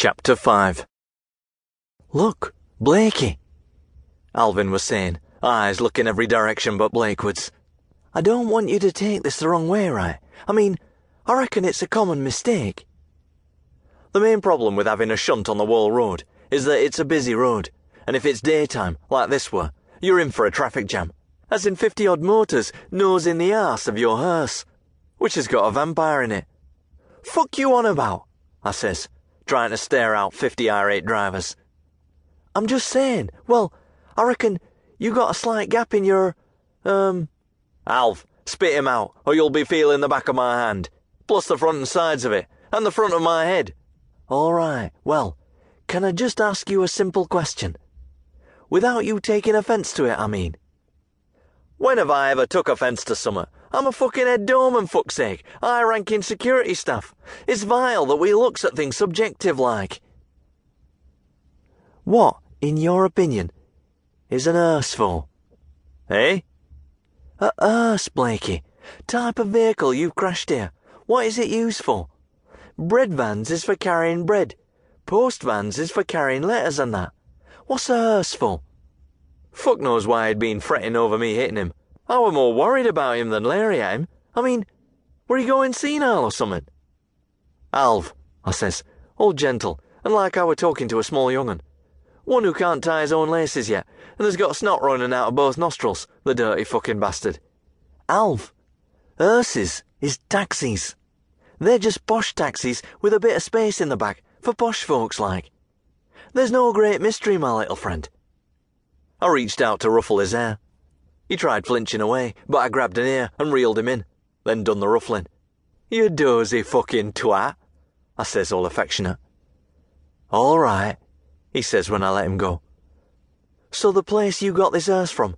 Chapter 5. "Look, Blakey," Alvin was saying, eyes looking every direction but Blakewards. "I don't want you to take this the wrong way, right? I reckon it's a common mistake." The main problem with having a shunt on the Wall Road is that it's a busy road, and if it's daytime, like this were, you're in for a traffic jam, as in 50-odd motors nose in the arse of your hearse, which has got a vampire in it. "Fuck you on about?" I says, trying to stare out 50 irate drivers. "I'm just saying, well, I reckon you got a slight gap in your, Alv, spit him out, or you'll be feeling the back of my hand, plus the front and sides of it, and the front of my head." "All right, well, can I just ask you a simple question? Without you taking offence to it, I mean." "When have I ever took offence to summat? I'm a fucking head doorman, fuck's sake, high-ranking security staff. It's vile that we looks at things subjective like." "What, in your opinion, is an hearse for?" "Eh?" "A hearse, Blakey. Type of vehicle you've crashed here. What is it used for? Bread vans is for carrying bread. Post vans is for carrying letters and that. What's a hearse for?" Fuck knows why he'd been fretting over me hitting him. I were more worried about him than leery at him. Were he going senile or something? "Alv," I says, all gentle, and like I were talking to a small young'un. "One who can't tie his own laces yet, and has got snot running out of both nostrils, the dirty fucking bastard. Alv, hearses is taxis. They're just posh taxis with a bit of space in the back, for posh folks like. There's no great mystery, my little friend." I reached out to ruffle his hair. He tried flinching away, but I grabbed an ear and reeled him in, then done the ruffling. "You dozy fucking twat," I says all affectionate. "All right," he says when I let him go. "So the place you got this hearse from,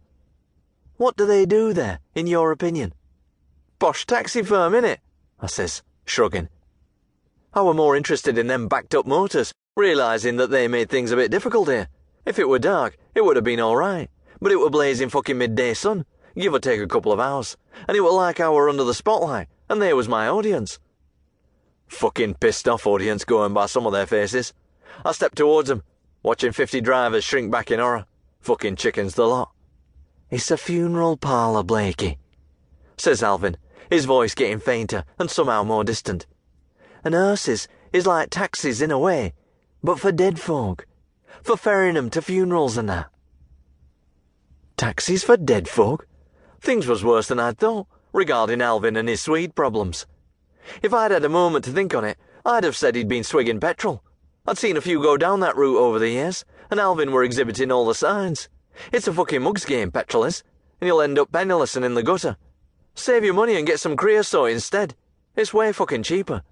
what do they do there, in your opinion?" "Posh taxi firm, innit?" I says, shrugging. I were more interested in them backed-up motors, realising that they made things a bit difficult here. If it were dark, it would have been all right, but it were blazing fucking midday sun, give or take a couple of hours, and it were like I were under the spotlight, and they was my audience. Fucking pissed off audience going by some of their faces. I stepped towards them, watching 50 drivers shrink back in horror. Fucking chickens the lot. "It's a funeral parlour, Blakey," says Alvin, his voice getting fainter and somehow more distant. "And hearses is like taxis in a way, but for dead folk, for ferrying them to funerals and that." Taxis for dead folk? Things was worse than I'd thought, regarding Alvin and his Swede problems. If I'd had a moment to think on it, I'd have said he'd been swigging petrol. I'd seen a few go down that route over the years, and Alvin were exhibiting all the signs. It's a fucking mugs game, petrol is, and you'll end up penniless and in the gutter. Save your money and get some creosote instead. It's way fucking cheaper.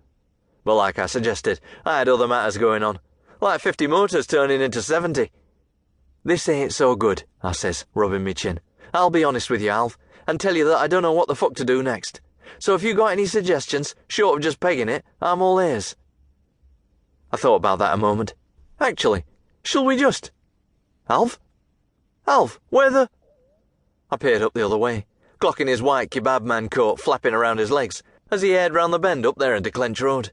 But like I suggested, I had other matters going on, like 50 motors turning into 70. "This ain't so good," I says, rubbing me chin. "I'll be honest with you, Alv, and tell you that I don't know what the fuck to do next. So if you got any suggestions, short of just pegging it, I'm all ears." I thought about that a moment. "Actually, shall we just... Alv? Alv, where the..." I peered up the other way, clocking his white kebab man coat flapping around his legs as he aired round the bend up there into Clench Road.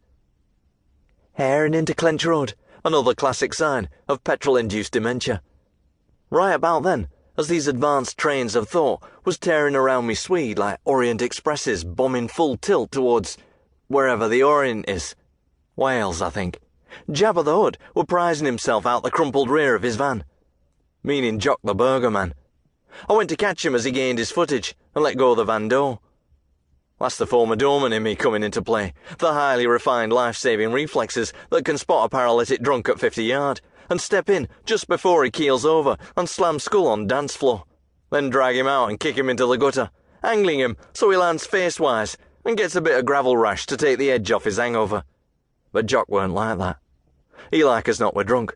Airing into Clench Road, another classic sign of petrol-induced dementia. Right about then, as these advanced trains of thought was tearing around me Swede like Orient Expresses bombing full tilt towards wherever the Orient is. Wales, I think. Jabba the Hutt were prizing himself out the crumpled rear of his van. Meaning Jock the burger man. I went to catch him as he gained his footage and let go of the van door. That's the former doorman in me coming into play, the highly refined life-saving reflexes that can spot a paralytic drunk at 50 yard, and step in just before he keels over and slam skull on dance floor, then drag him out and kick him into the gutter, angling him so he lands face-wise and gets a bit of gravel rash to take the edge off his hangover. But Jock weren't like that. He like as not were drunk,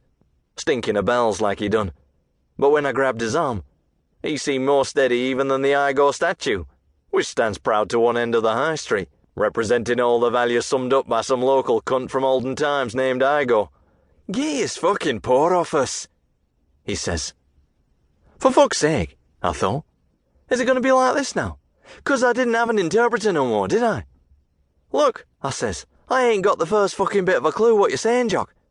stinking of bells like he done. But when I grabbed his arm, he seemed more steady even than the Igor statue, which stands proud to one end of the high street, representing all the value summed up by some local cunt from olden times named Igor. "Get his fucking paw off us," he says. For fuck's sake, I thought. Is it going to be like this now? 'Cause I didn't have an interpreter no more, did I? "Look," I says, "I ain't got the first fucking bit of a clue what you're saying, Jock,